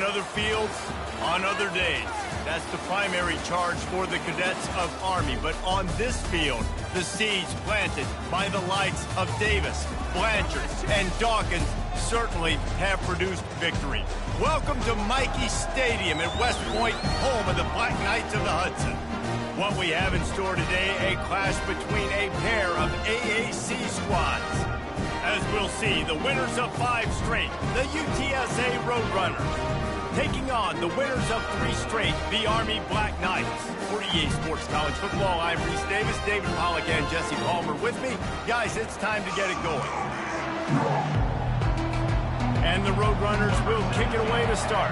On other fields, on other days. That's the primary charge for the cadets of Army. But on this field, the seeds planted by the likes of Davis, Blanchard, and Dawkins certainly have produced victory. Welcome to Michie Stadium at West Point, home of the Black Knights of the Hudson. What we have in store today, a clash between a pair of AAC squads. As we'll see, the winners of 5 straight, the UTSA Roadrunners, taking on the winners of 3 straight, the Army Black Knights. For EA Sports College Football, I'm Reese Davis, David Pollack, and Jesse Palmer with me. Guys, it's time to get it going. And the Roadrunners will kick it away to start.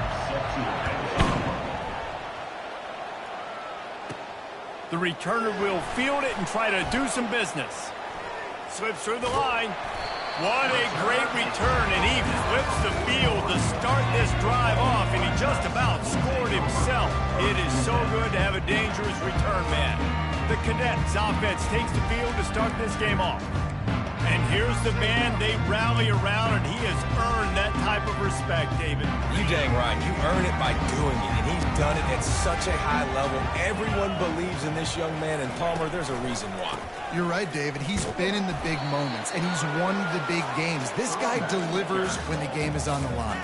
The returner will field it and try to do some business. Slips through the line. What a great return, and he flips the field to start this drive off, and he just about scored himself. It is so good to have a dangerous return man. The Cadets offense takes the field to start this game off. And here's the band they rally around, and he has earned that type of respect, David. You dang right. You earn it by doing it, and he's done it at such a high level. Everyone believes in this young man, and Palmer, there's a reason why. You're right, David. He's been in the big moments, and he's won the big games. This guy delivers when the game is on the line.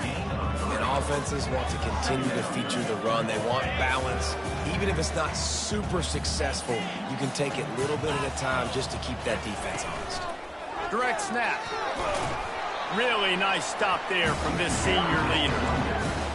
And offenses want to continue to feature the run. They want balance. Even if it's not super successful, you can take it little bit at a time just to keep that defense honest. Direct snap. Really nice stop there from this senior leader.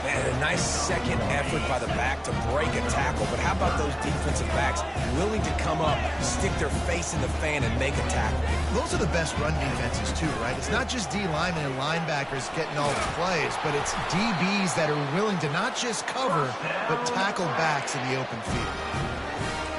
Man, a nice second effort by the back to break a tackle. But how about those defensive backs willing to come up, stick their face in the fan, and make a tackle? Those are the best run defenses, too, right? It's not just D linemen and linebackers getting all the plays, but it's DBs that are willing to not just cover, but tackle backs in the open field.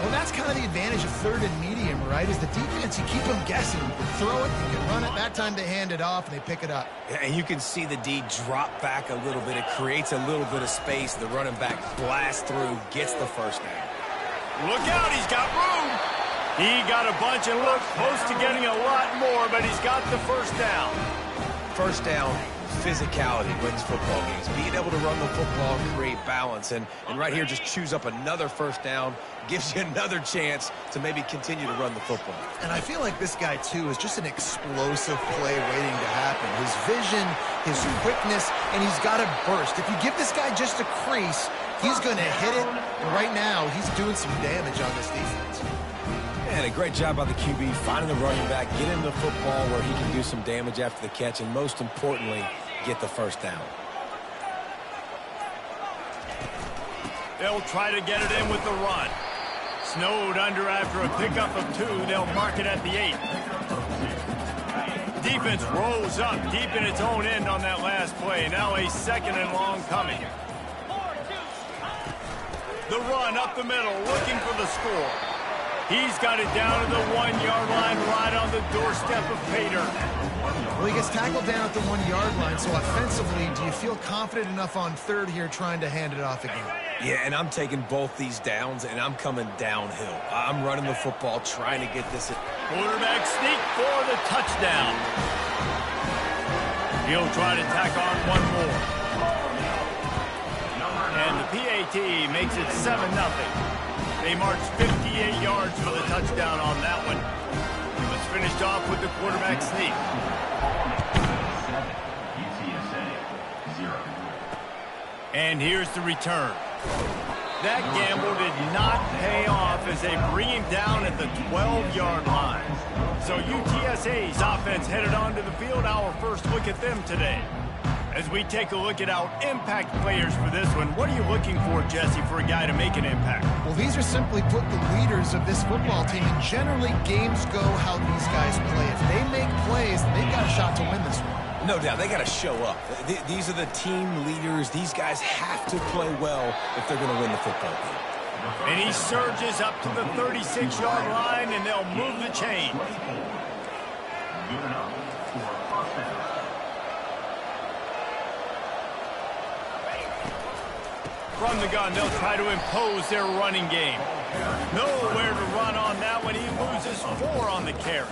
Well, that's kind of the advantage of third and medium, right? Is the defense, you keep them guessing. You can throw it, you can run it. That time they hand it off, and they pick it up. Yeah, and you can see the D drop back a little bit. It creates a little bit of space. The running back blasts through, gets the first down. Look out, he's got room. He got a bunch and looked close to getting a lot more, but he's got the first down. First down, physicality wins football games. Being able to run the football and create balance. And right here, just choose up another first down. Gives you another chance to maybe continue to run the football. And I feel like this guy, too, is just an explosive play waiting to happen. His vision, his quickness, and he's got a burst. If you give this guy just a crease, he's going to hit it. And right now, he's doing some damage on this defense. And a great job by the QB, finding the running back, get him the football where he can do some damage after the catch, and most importantly, get the first down. They'll try to get it in with the run. Snowed under after a pickup of 2. They'll mark it at the 8. Defense rolls up deep in its own end on that last play. Now a second and long coming. The run up the middle, looking for the score. He's got it down to the 1-yard line, right on the doorstep of Pater. Well, he gets tackled down at the 1-yard line, so offensively, do you feel confident enough on third here trying to hand it off again? Yeah, and I'm taking both these downs, and I'm coming downhill. I'm running the football, trying to get this. Quarterback sneak for the touchdown. He'll try to tack on one more. And the PAT makes it 7-0. They march 58 yards for the touchdown on that one. It was finished off with the quarterback sneak. And here's the return. That gamble did not pay off as they bring him down at the 12-yard line. So UTSA's offense headed onto the field. Our first look at them today. As we take a look at our impact players for this one, what are you looking for, Jesse, for a guy to make an impact? Well, these are simply put the leaders of this football team, and generally games go how these guys play. If they make plays, they've got a shot to win this one. No doubt, they got to show up. These are the team leaders. These guys have to play well if they're going to win the football game. And he surges up to the 36-yard line, and they'll move the chain. From the gun, they'll try to impose their running game. Nowhere to run on that one. He loses 4 on the carry.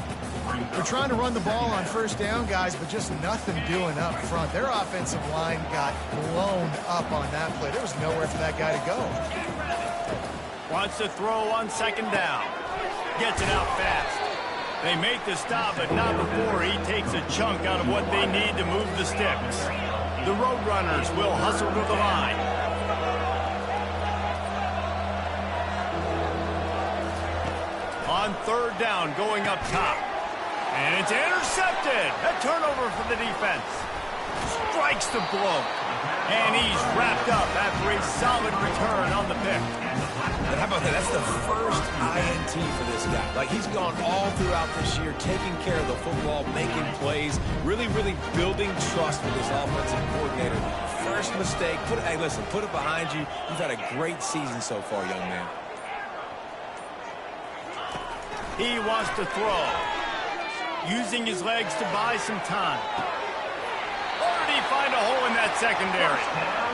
They're trying to run the ball on first down, guys, but just nothing doing up front. Their offensive line got blown up on that play. There was nowhere for that guy to go. Wants to throw on second down. Gets it out fast. They make the stop, but not before he takes a chunk out of what they need to move the sticks. The Roadrunners will hustle to the line. On third down, going up top. And it's intercepted. A turnover for the defense. Strikes the blow. And he's wrapped up after a solid return on the pick. And how about that? That's the first INT for this guy. Like, he's gone all throughout this year, taking care of the football, making plays, really building trust with his offensive coordinator. First mistake. Hey, listen, put it behind you. You've had a great season so far, young man. He wants to throw. Using his legs to buy some time. Or did he find a hole in that secondary?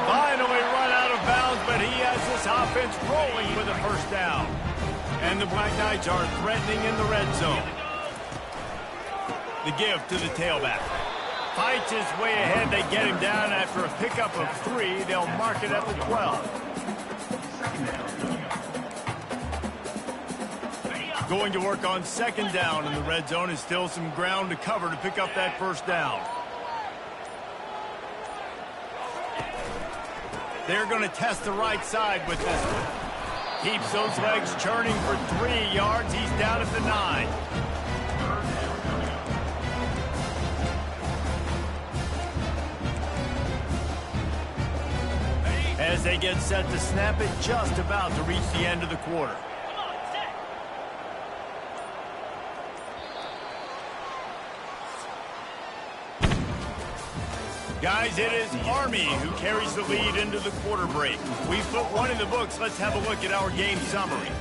Finally run out of bounds, but he has this offense rolling with a first down. And the Black Knights are threatening in the red zone. The give to the tailback. Fights his way ahead. They get him down after a pickup of 3. They'll mark it at the 12. Going to work on second down in the red zone is still some ground to cover to pick up that first down. They're going to test the right side with this one. Keeps those legs churning for 3 yards. He's down at the 9. As they get set to snap it, just about to reach the end of the quarter. Guys, it is Army who carries the lead into the quarter break. We've put one in the books. Let's have a look at our game summary.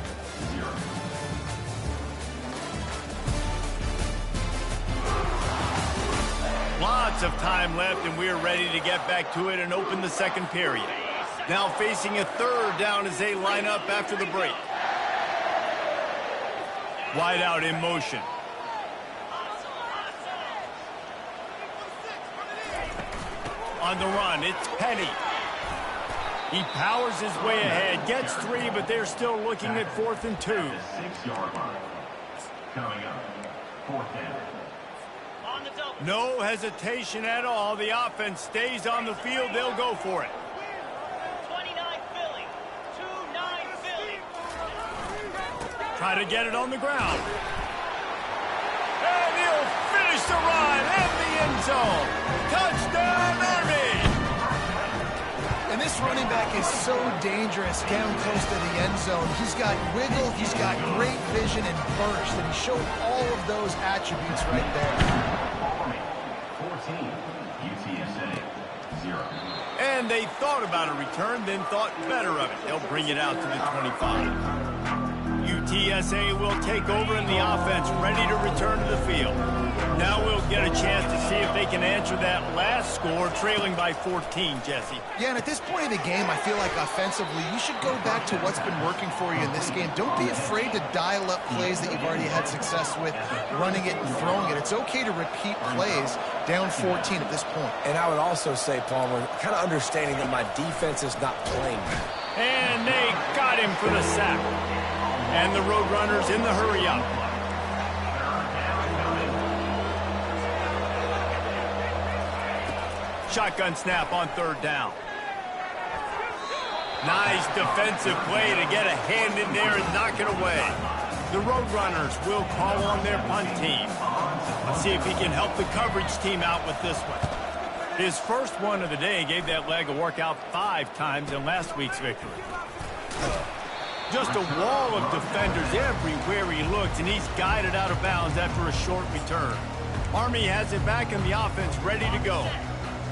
Lots of time left, and we're ready to get back to it and open the second period. Now facing a third down as they line up after the break. Wide out in motion. On the run, it's Penny. He powers his way ahead, gets 3, but they're still looking at 4th and 2. 6-yard line. Coming up, 4th down. No hesitation at all. The offense stays on the field. They'll go for it. 29 Philly. 2-9 Philly. Try to get it on the ground. And he'll finish the run in the end zone. Touchdown, Army! And this running back is so dangerous down close to the end zone. He's got wiggle, he's got great vision and burst, and he showed all of those attributes right there. 14, UTSA, 0. And they thought about a return, then thought better of it. They'll bring it out to the 25. UTSA will take over in the offense, ready to return to the field. Now we'll get a chance to see if they can answer that last score, trailing by 14, Jesse. Yeah, and at this point of the game, I feel like offensively, you should go back to what's been working for you in this game. Don't be afraid to dial up plays that you've already had success with, running it and throwing it. It's okay to repeat plays down 14 at this point. And I would also say, Palmer, kind of understanding that my defense is not playing. And they got him for the sack. And the Roadrunners in the hurry-up. Shotgun snap on third down. Nice defensive play to get a hand in there and knock it away. The Roadrunners will call on their punt team. Let's see if he can help the coverage team out with this one. His first one of the day gave that leg a workout 5 times in last week's victory. Just a wall of defenders everywhere he looks, and he's guided out of bounds after a short return. Army has it back in the offense, ready to go.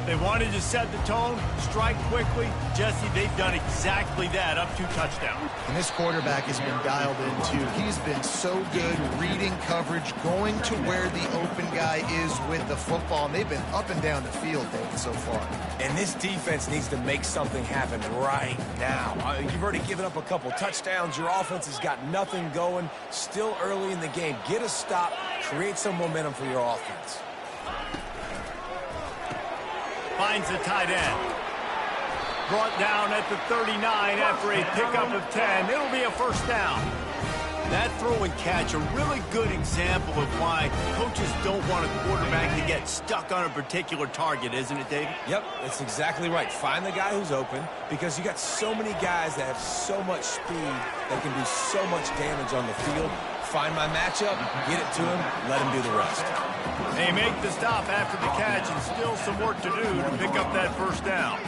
They wanted to set the tone, strike quickly. Jesse, they've done exactly that, up 2 touchdowns. And this quarterback has been dialed in, too. He's been so good reading coverage, going to where the open guy is with the football, and they've been up and down the field, David, so far. And this defense needs to make something happen right now. You've already given up a couple touchdowns. Your offense has got nothing going. Still early in the game. Get a stop. Create some momentum for your offense. Finds the tight end. Brought down at the 39 after a pickup of 10. It'll be a first down. That throw and catch, a really good example of why coaches don't want a quarterback to get stuck on a particular target, isn't it, David? Yep, that's exactly right. Find the guy who's open, because you got so many guys that have so much speed that can do so much damage on the field. Find my matchup, get it to him, let him do the rest. They make the stop after the catch, and still some work to do to pick up that first down.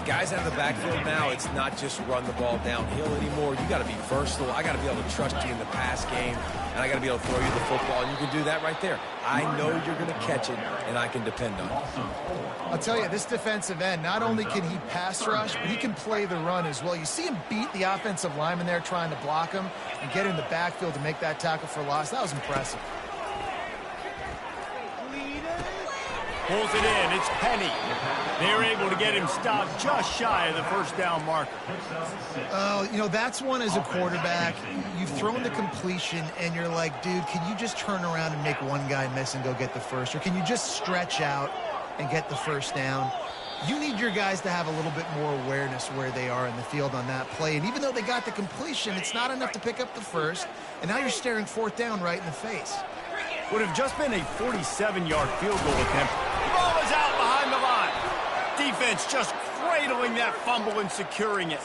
Guys out of the backfield now, it's not just run the ball downhill anymore. You got to be versatile. I got to be able to trust you in the pass game, and I got to be able to throw you the football, and you can do that right there. I know you're going to catch it, and I can depend on it. I'll tell you, this defensive end, not only can he pass rush, but he can play the run as well. You see him beat the offensive lineman there trying to block him and get in the backfield to make that tackle for loss. That was impressive. Pulls it in. It's Penny. They're able to get him stopped just shy of the first down marker. Oh, you know, that's one as a quarterback. You've thrown the completion, and you're like, dude, can you just turn around and make one guy miss and go get the first? Or can you just stretch out and get the first down? You need your guys to have a little bit more awareness where they are in the field on that play. And even though they got the completion, it's not enough to pick up the first. And now you're staring fourth down right in the face. Would have just been a 47-yard field goal attempt. The ball is out behind the line. Defense just cradling that fumble and securing it.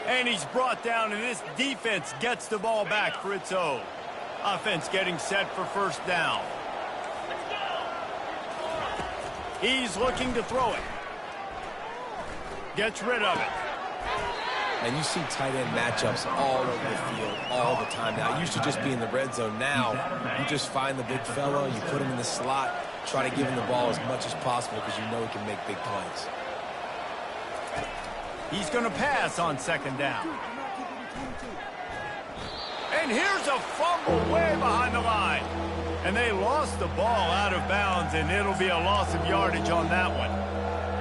And he's brought down, and this defense gets the ball back for its own. Offense getting set for first down. He's looking to throw it. Gets rid of it. And you see tight end matchups all over the field all the time now. It used to just be in the red zone. Now, you just find the big fella, you put him in the slot, try to give him the ball as much as possible because you know he can make big plays. He's going to pass on second down. And here's a fumble way behind the line. And they lost the ball out of bounds, and it'll be a loss of yardage on that one.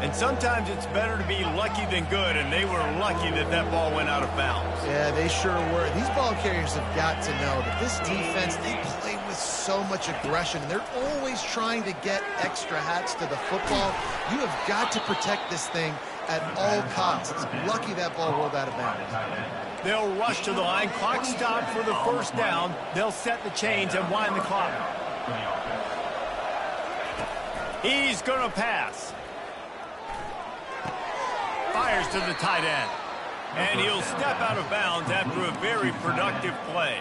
And sometimes it's better to be lucky than good, and they were lucky that that ball went out of bounds. Yeah, they sure were. These ball carriers have got to know that this defense, they play with so much aggression, and they're always trying to get extra hats to the football. You have got to protect this thing at all costs. Lucky that ball rolled out of bounds. They'll rush to the line. Clock stopped for the first down. They'll set the chains and wind the clock. He's going to pass. Fires to the tight end. And he'll step out of bounds after a very productive play.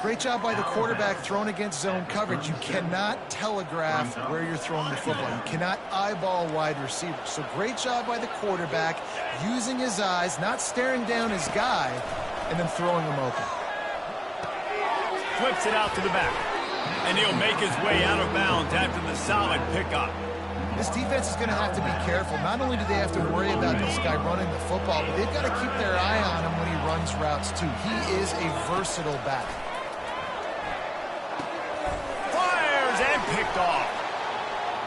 Great job by the quarterback thrown against zone coverage. You cannot telegraph where you're throwing the football. You cannot eyeball wide receivers. So great job by the quarterback using his eyes, not staring down his guy, and then throwing him open. Flips it out to the back. And he'll make his way out of bounds after the solid pickup. This defense is going to have to be careful. Not only do they have to worry about this guy running the football, but they've got to keep their eye on him when he runs routes, too. He is a versatile back. Fires and picked off.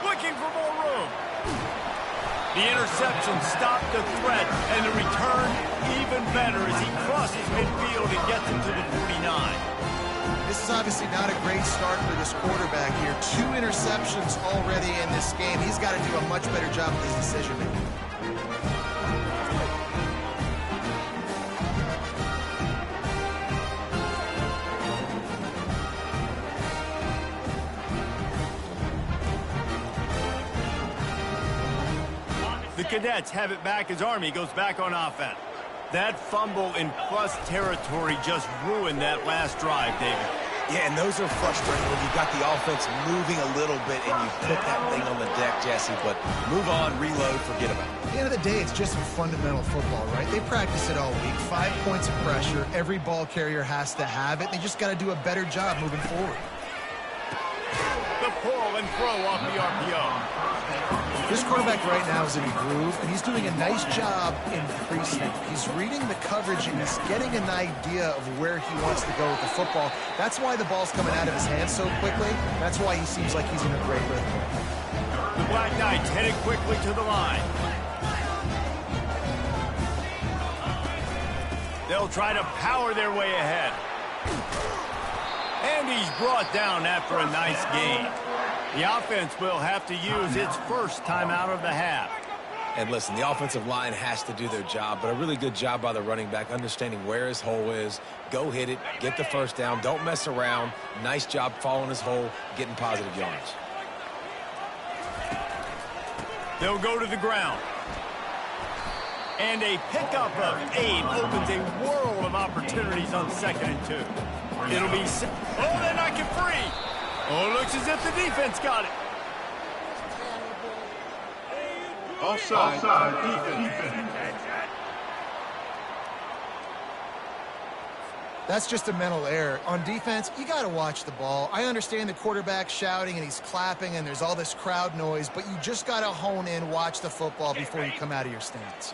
Looking for more room. The interception stopped the threat, and the return even better as he crosses midfield and gets into the 49. This is obviously not a great start for this quarterback here. 2 interceptions already in this game. He's got to do a much better job with his decision-making. The Cadets have it back as Army goes back on offense. That fumble in plus territory just ruined that last drive, David. Yeah, and those are frustrating when you've got the offense moving a little bit and you put that thing on the deck, Jesse, but move on, reload, forget about it. At the end of the day, it's just fundamental football, right? They practice it all week. 5 points of pressure. Every ball carrier has to have it. They just got to do a better job moving forward. The pull and throw off the RPO. This quarterback right now is in a groove, and he's doing a nice job in pre-snap. He's reading the coverage, and he's getting an idea of where he wants to go with the football. That's why the ball's coming out of his hands so quickly. That's why he seems like he's in a great rhythm. The Black Knights headed quickly to the line. They'll try to power their way ahead. And he's brought down after a nice gain. The offense will have to use its first time out of the half. And listen, the offensive line has to do their job, but a really good job by the running back, understanding where his hole is. Go hit it, get the first down, don't mess around. Nice job following his hole, getting positive yards. They'll go to the ground. And a pickup of 8 opens a world of opportunities on 2nd and 2. It'll be... Oh, they're not get free. Oh, it looks as if the defense got it. Offside defense. That's just a mental error. On defense, you got to watch the ball. I understand the quarterback shouting and he's clapping and there's all this crowd noise, but you just got to hone in, watch the football before you come out of your stance.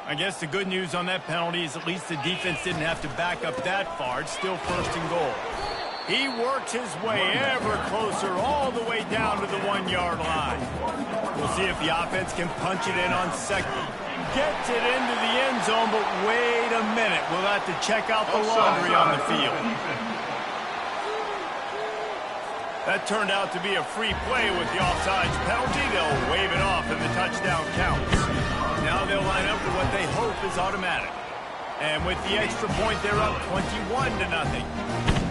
I guess the good news on that penalty is at least the defense didn't have to back up that far. It's still 1st and goal. He works his way ever closer all the way down to the 1-yard line. We'll see if the offense can punch it in on 2nd. Gets it into the end zone, but wait a minute. We'll have to check out the laundry on the field. That turned out to be a free play with the offsides penalty. They'll wave it off and the touchdown counts. Now they'll line up for what they hope is automatic. And with the extra point, they're up 21-0.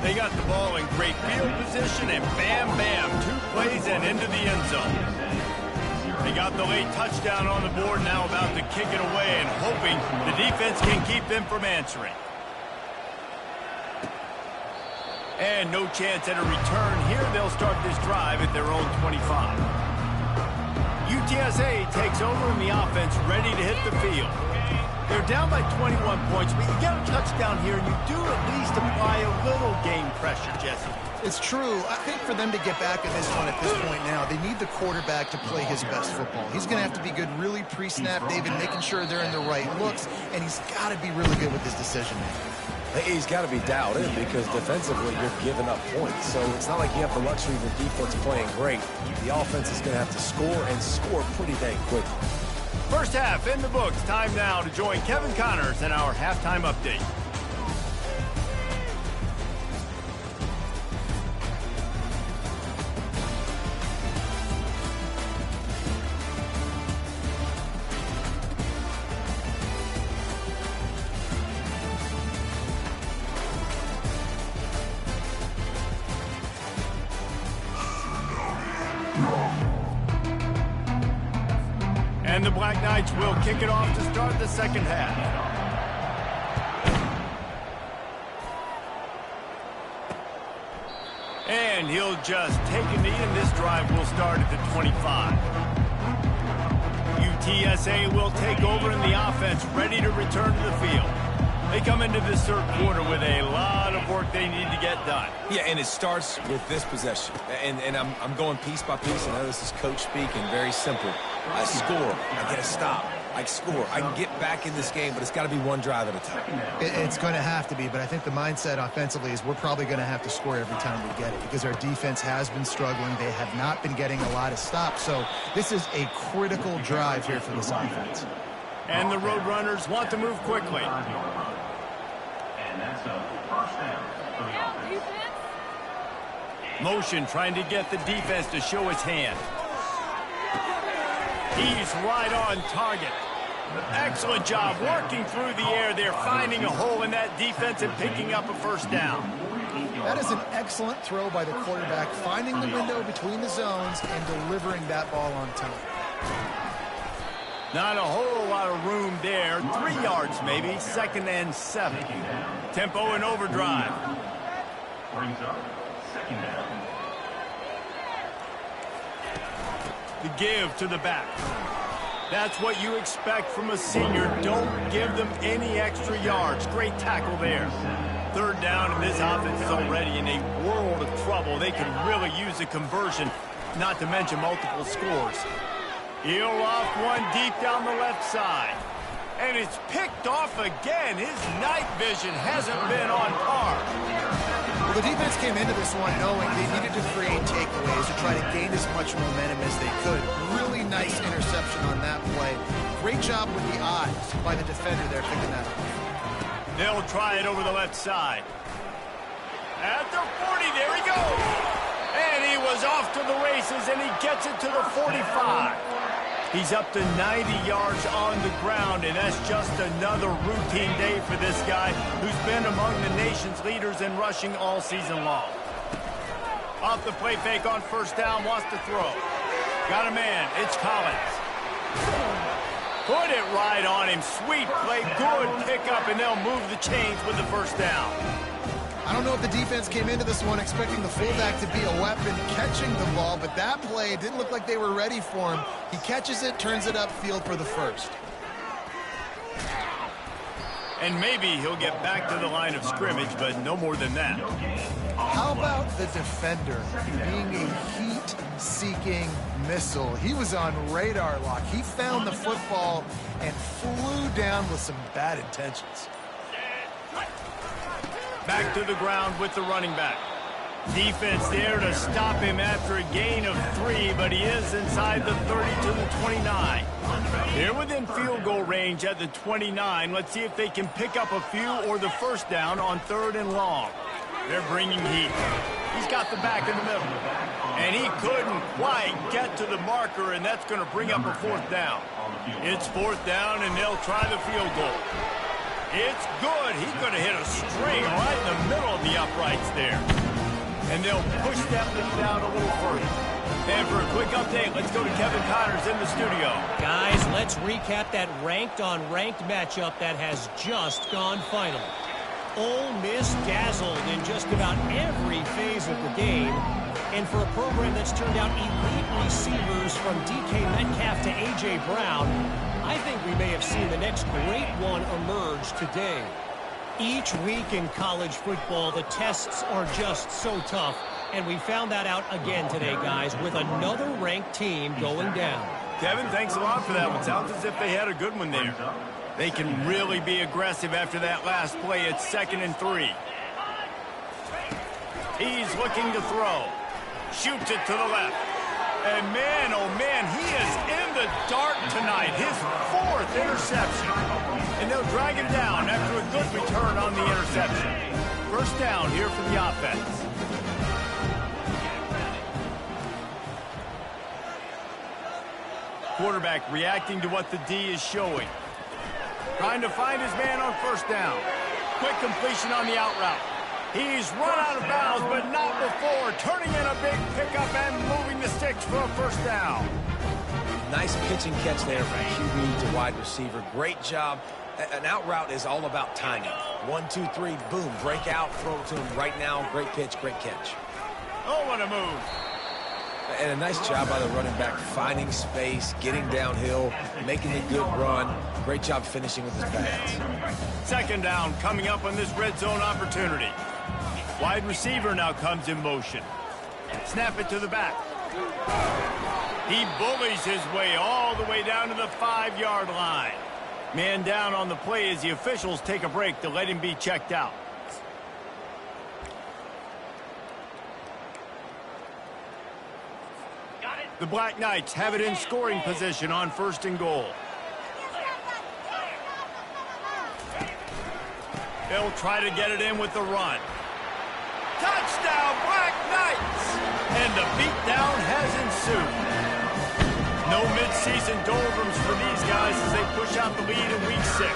They got the ball in great field position, and bam, bam, 2 plays and into the end zone. They got the late touchdown on the board, now about to kick it away and hoping the defense can keep them from answering. And no chance at a return here. They'll start this drive at their own 25. UTSA takes over in the offense, ready to hit the field. They're down by 21 points, but you get a touchdown here, and you do at least apply a little game pressure, Jesse. It's true. I think for them to get back in this one at this point now, they need the quarterback to play his best football. He's going to have to be good really pre-snap, David, making sure they're in the right looks, and he's got to be really good with his decision-making. He's got to be dialed in because defensively you're giving up points. So it's not like you have the luxury of the defense playing great. The offense is going to have to score and score pretty dang quickly. First half in the books. Time now to join Kevin Connors in our halftime update. And the Black Knights will kick it off to start the 2nd half. And he'll just take a knee, and this drive will start at the 25. UTSA will take over in the offense, ready to return to the field. They come into this 3rd quarter with a lot of work they need to get done. Yeah, and it starts with this possession. And I'm going piece by piece. I know this is coach speaking, very simple. I score, I get a stop, I score. I can get back in this game, but it's got to be one drive at a time. It's going to have to be, but I think the mindset offensively is we're probably going to have to score every time we get it because our defense has been struggling. They have not been getting a lot of stops, so this is a critical drive here for this offense. And the Roadrunners want to move quickly. And that's a first down for the offense. Motion trying to get the defense to show his hand. He's right on target. Excellent job working through the air. They're finding a hole in that defense and picking up a first down. That is an excellent throw by the quarterback, finding the window between the zones and delivering that ball on time. Not a whole lot of room there. 3 yards maybe. 2nd and 7. Tempo and overdrive. Brings up 2nd down. The give to the back. That's what you expect from a senior. Don't give them any extra yards. Great tackle there. 3rd down, and this offense is already in a world of trouble. They can really use a conversion, not to mention multiple scores. He'll off one deep down the left side. And it's picked off again. His night vision hasn't been on par. Well, the defense came into this one knowing they needed to create takeaways to try to gain as much momentum as they could. Really nice interception on that play. Great job with the eyes by the defender there picking that up. They'll try it over the left side. At the 40, there he goes. And he was off to the races, and he gets it to the 45. He's up to 90 yards on the ground, and that's just another routine day for this guy who's been among the nation's leaders in rushing all season long. Off the play fake on first down, wants to throw. Got a man, it's Collins. Put it right on him, sweet play, good pickup, and they'll move the chains with the first down. I don't know if the defense came into this one expecting the fullback to be a weapon catching the ball, but that play didn't look like they were ready for him. He catches it, turns it upfield for the first. And maybe he'll get back to the line of scrimmage, but no more than that. How about the defender being a heat-seeking missile? He was on radar lock. He found the football and flew down with some bad intentions. Back to the ground with the running back. Defense there to stop him after a gain of 3, but he is inside the 30 to the 29. They're within field goal range at the 29. Let's see if they can pick up a few or the first down on 3rd and long. They're bringing heat. He's got the back in the middle. And he couldn't quite get to the marker, and that's going to bring up a 4th down. It's 4th down, and they'll try the field goal. It's good. He could have hit a string right in the middle of the uprights there. And they'll push that lead down a little further. And for a quick update, let's go to Kevin Connors in the studio. Guys, let's recap that ranked-on-ranked matchup that has just gone final. Ole Miss dazzled in just about every phase of the game. And for a program that's turned out elite receivers from DK Metcalf to A.J. Brown, I think we may have seen the next great one emerge today. Each week in college football, the tests are just so tough, and we found that out again today, guys, with another ranked team going down. Kevin, thanks a lot for that one. Sounds as if they had a good one there. They can really be aggressive after that last play. It's 2nd and 3. He's looking to throw. Shoots it to the left. And man, oh man, he is in the dark tonight. His 4th interception. And they'll drag him down after a good return on the interception. First down here for the offense. Quarterback reacting to what the D is showing. Trying to find his man on first down. Quick completion on the out route. He's run out of bounds, but not before. Turning in a big pickup and moving the sticks for a first down. Nice pitch and catch there from QB to wide receiver. Great job. An out route is all about timing. 1, 2, 3, boom. Break out, throw it to him right now. Great pitch, great catch. Oh, what a move. And a nice job by the running back, finding space, getting downhill, making a good run. Great job finishing with his pads. 2nd down coming up on this red zone opportunity. Wide receiver now comes in motion. Snap it to the back. He bullies his way all the way down to the 5-yard line. Man down on the play as the officials take a break to let him be checked out. The Black Knights have it in scoring position on 1st and goal. They'll try to get it in with the run. Touchdown, Black Knights! And the beatdown has ensued. No midseason doldrums for these guys as they push out the lead in week 6.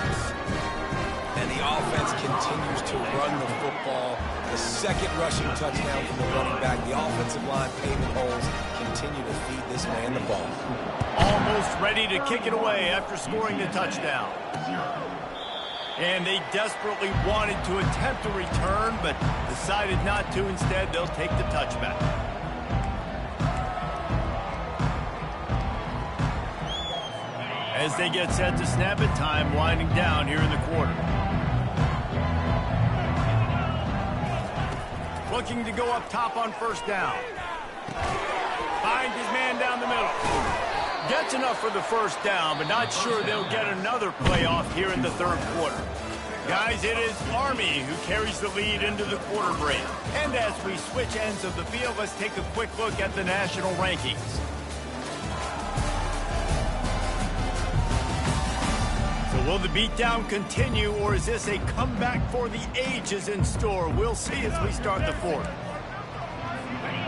And the offense continues to run the football. The 2nd rushing touchdown from the running back. The offensive line paving holes continue to feed this man the ball. Almost ready to kick it away after scoring the touchdown. And they desperately wanted to attempt a return, but decided not to. Instead, they'll take the touchback. As they get set to snap it, time winding down here in the quarter. Looking to go up top on first down. Finds his man down the middle. Gets enough for the first down, but not sure they'll get another playoff here in the third quarter. Guys, it is Army who carries the lead into the quarter break. And as we switch ends of the field, let's take a quick look at the national rankings. So will the beatdown continue, or is this a comeback for the ages in store? We'll see as we start the fourth.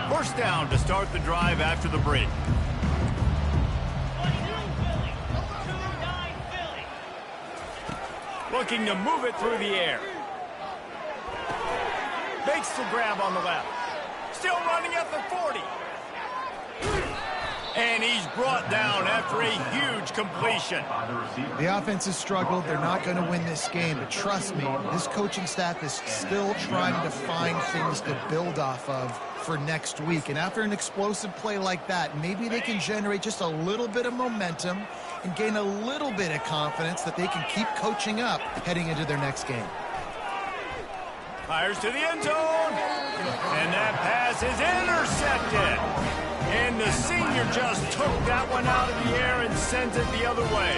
First down to start the drive after the break. Looking to move it through the air. Makes the grab on the left. Still running at the 40. And he's brought down after a huge completion. The offense has struggled. They're not going to win this game. But trust me, this coaching staff is still trying to find things to build off of for next week. And after an explosive play like that, maybe they can generate just a little bit of momentum and gain a little bit of confidence that they can keep coaching up heading into their next game. Fires to the end zone. And that pass is intercepted. And the senior just took that one out of the air and sends it the other way.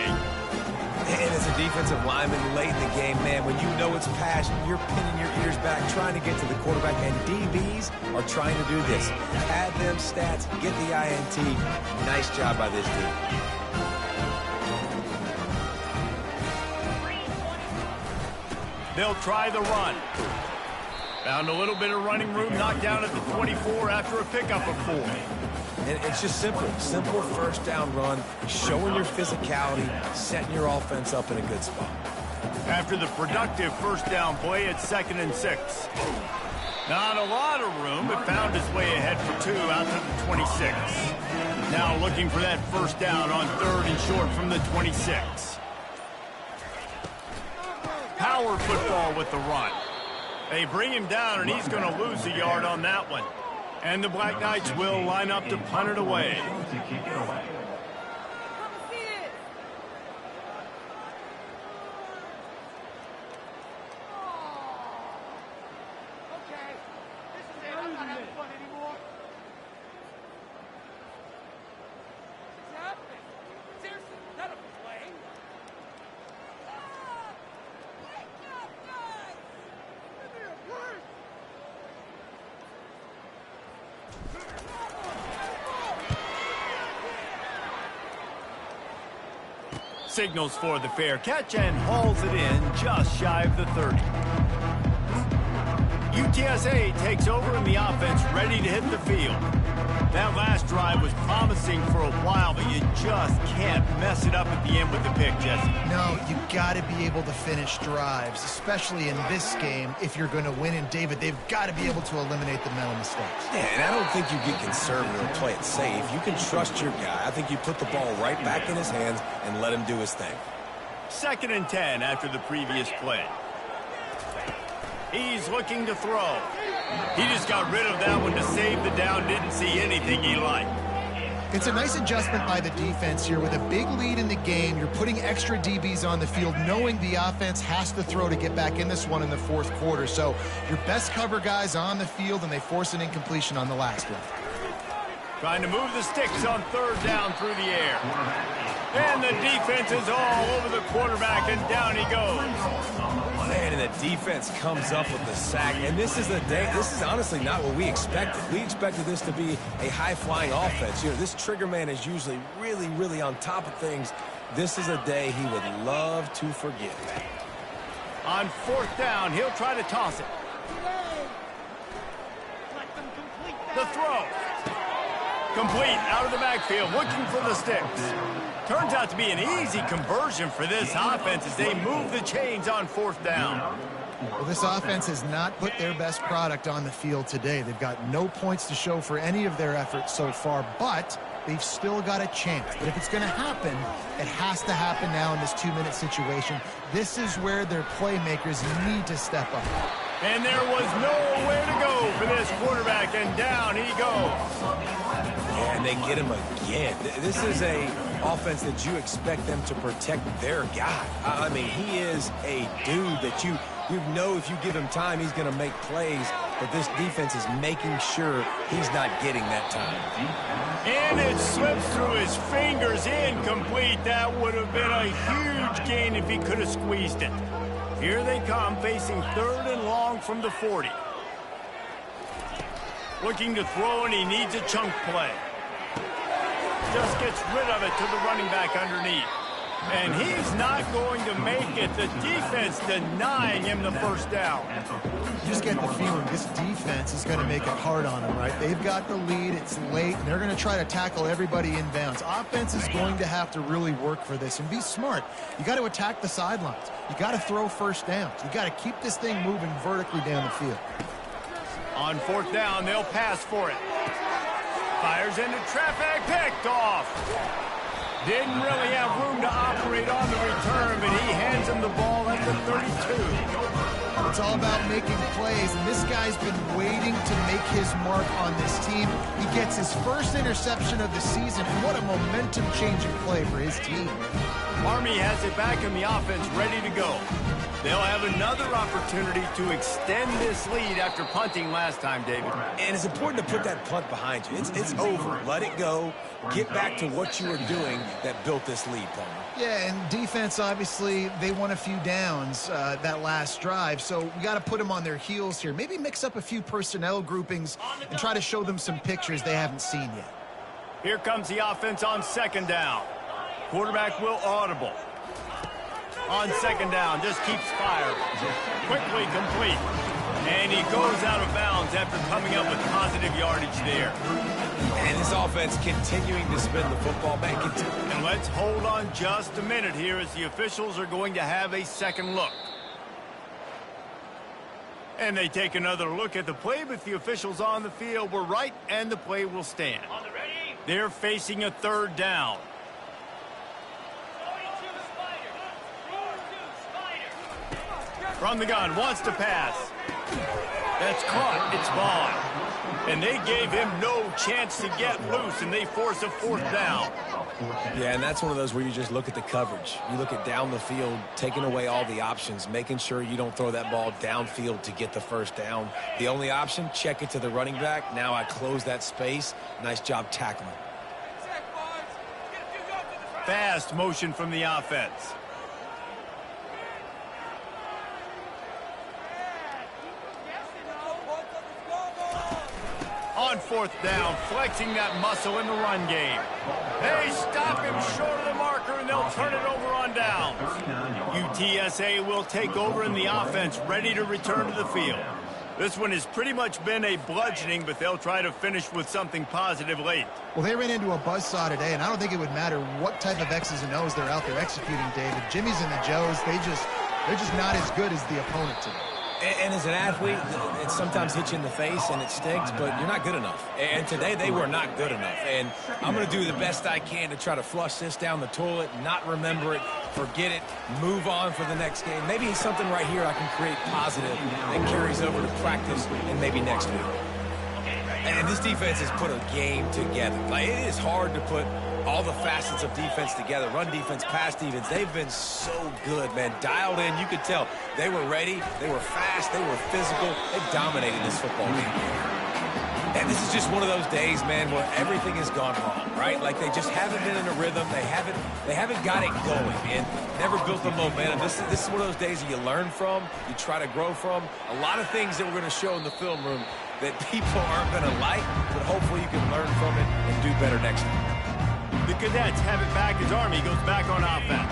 And as a defensive lineman late in the game, man, when you know it's passion, you're pinning your ears back, trying to get to the quarterback, and DBs are trying to do this. Add them stats, get the INT. Nice job by this team. They'll try the run. Found a little bit of running room, knocked down at the 24 after a pickup of 4. And it's just simple first down run, showing your physicality, setting your offense up in a good spot. After the productive first down play, it's 2nd and 6. Not a lot of room, but found his way ahead for 2 out to the 26. Now looking for that first down on 3rd and short from the 26. Power football with the run. They bring him down, and he's going to lose a yard on that one. And the Black Knights will line up to punt it away. Signals for the fair catch and hauls it in just shy of the 30. UTSA takes over in the offense, ready to hit the field. That last drive was promising for a while, but you just can't mess it up at the end with the pick, Jesse. No, you got to be able to finish drives, especially in this game. If you're going to win, and David, they've got to be able to eliminate the mental mistakes. Yeah, and I don't think you get conservative and play it safe. You can trust your guy. I think you put the ball right back in his hands and let him do his thing. 2nd and 10 after the previous play. He's looking to throw. He just got rid of that one to save the down. Didn't see anything he liked. It's a nice adjustment by the defense here. With a big lead in the game, you're putting extra DBs on the field, knowing the offense has to throw to get back in this one in the 4th quarter. So your best cover guys on the field, and they force an incompletion on the last one. Trying to move the sticks on 3rd down through the air. And the defense is all over the quarterback, and down he goes. Man, and the defense comes up with the sack. And this is a day, this is honestly not what we expected. We expected this to be a high-flying offense. You know, this trigger man is usually really on top of things. This is a day he would love to forget. On 4th down, he'll try to toss it. The throw. Complete out of the backfield, looking for the sticks. Turns out to be an easy conversion for this offense as they move the chains on 4th down. Well, this offense has not put their best product on the field today. They've got no points to show for any of their efforts so far, but they've still got a chance. But if it's going to happen, it has to happen now in this 2-minute situation. This is where their playmakers need to step up. And there was nowhere to go for this quarterback, and down he goes. Yeah, and they get him again. This is a offense that you expect them to protect their guy. I mean, he is a dude that you know if you give him time, he's going to make plays. but this defense is making sure he's not getting that time. And it slips through his fingers, incomplete. That would have been a huge gain if he could have squeezed it. Here they come, facing 3rd and long from the 40. Looking to throw, and he needs a chunk play. Just gets rid of it to the running back underneath. And he's not going to make it. The defense denying him the first down. You just get the feeling this defense is going to make it hard on him, right? They've got the lead. It's late, and they're going to try to tackle everybody inbounds. Offense is going to have to really work for this and be smart. You got to attack the sidelines. You got to throw first downs. You got to keep this thing moving vertically down the field. On 4th down, they'll pass for it. Fires into traffic, picked off. Didn't really have room to operate on the return, but he hands him the ball at the 32. It's all about making plays, and this guy's been waiting to make his mark on this team. He gets his first interception of the season, and what a momentum-changing play for his team. Army has it back in the offense, ready to go. They'll have another opportunity to extend this lead after punting last time, David. And it's important to put that punt behind you. It's over. Let it go. Get back to what you were doing that built this lead, Palmer. Yeah, and defense, obviously, they won a few downs that last drive, so we got to put them on their heels here. Maybe mix up a few personnel groupings and try to show them some pictures they haven't seen yet. Here comes the offense on 2nd down. Quarterback will audible. On 2nd down, just keeps firing. Quickly complete. And he goes out of bounds after coming up with positive yardage there. And this offense continuing to spin the football back. And let's hold on just a minute here as the officials are going to have a second look. And they take another look at the play, but the officials on the field were right, and the play will stand. They're facing a 3rd down. From the gun, wants to pass. That's caught. It's Vaughn. And they gave him no chance to get loose, and they force a 4th down. Yeah, and that's one of those where you just look at the coverage. You look at down the field, taking away all the options, making sure you don't throw that ball downfield to get the first down. The only option, check it to the running back. Now I close that space. Nice job tackling. Fast motion from the offense. On 4th down, flexing that muscle in the run game. They stop him short of the marker, and they'll turn it over on downs. UTSA will take over in the offense, ready to return to the field. This one has pretty much been a bludgeoning, but they'll try to finish with something positive late. Well, they ran into a buzzsaw today, and I don't think it would matter what type of X's and O's they're out there executing, David. Jimmy's and the Joes, they're just not as good as the opponent today. And as an athlete, it sometimes hits you in the face and it stinks, but you're not good enough. And today they were not good enough. And I'm going to do the best I can to try to flush this down the toilet, not remember it, forget it, move on for the next game. Maybe something right here I can create positive that carries over to practice and maybe next week. And this defense has put a game together. Like, it is hard to put all the facets of defense together. Run defense, pass defense. They've been so good, man. Dialed in. You could tell they were ready. They were fast. They were physical. They've dominated this football game. And this is just one of those days, man, where everything has gone wrong, right? Like, they just haven't been in a rhythm. They haven't got it going and never built the momentum. This is one of those days that you learn from, you try to grow from. A lot of things that we're going to show in the film room that people aren't going to like, but hopefully you can learn from it and do better next time. The Cadets have it back as Army goes back on offense.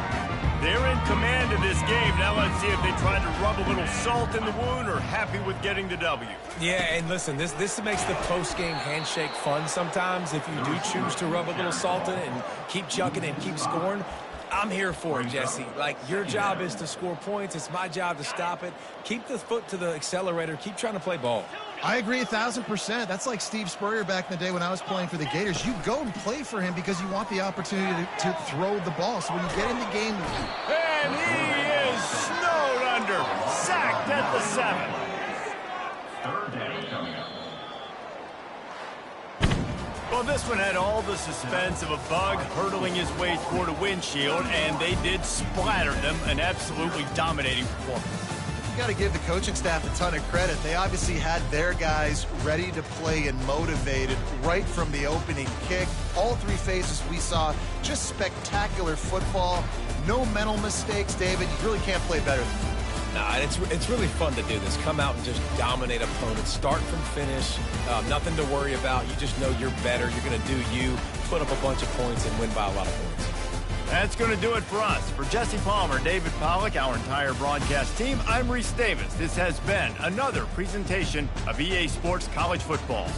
They're in command of this game. Now let's see if they try to rub a little salt in the wound or happy with getting the W. Yeah, and listen, this makes the post-game handshake fun sometimes. If you do choose to rub a little salt in it and keep chucking and keep scoring, I'm here for it, Jesse. Like, your job is to score points. It's my job to stop it. Keep the foot to the accelerator. Keep trying to play ball. I agree 1,000%. That's like Steve Spurrier back in the day when I was playing for the Gators. You go and play for him because you want the opportunity to throw the ball. So when you get in the game... And he is snowed under. Sacked at the 7. Third down coming up. Well, this one had all the suspense of a bug hurtling his way toward a windshield, and they did splatter them, an absolutely dominating performance. got to give the coaching staff a ton of credit. They obviously had their guys ready to play and motivated right from the opening kick. All three phases we saw just spectacular football. No mental mistakes, David. You really can't play better than that. Nah, it's really fun to do this. Come out and just dominate opponents. Start from finish. Nothing to worry about. You just know you're better. You're going to do you, put up a bunch of points, and win by a lot of points. That's going to do it for us. For Jesse Palmer, David Pollack, our entire broadcast team, I'm Reese Davis. This has been another presentation of EA Sports College Football.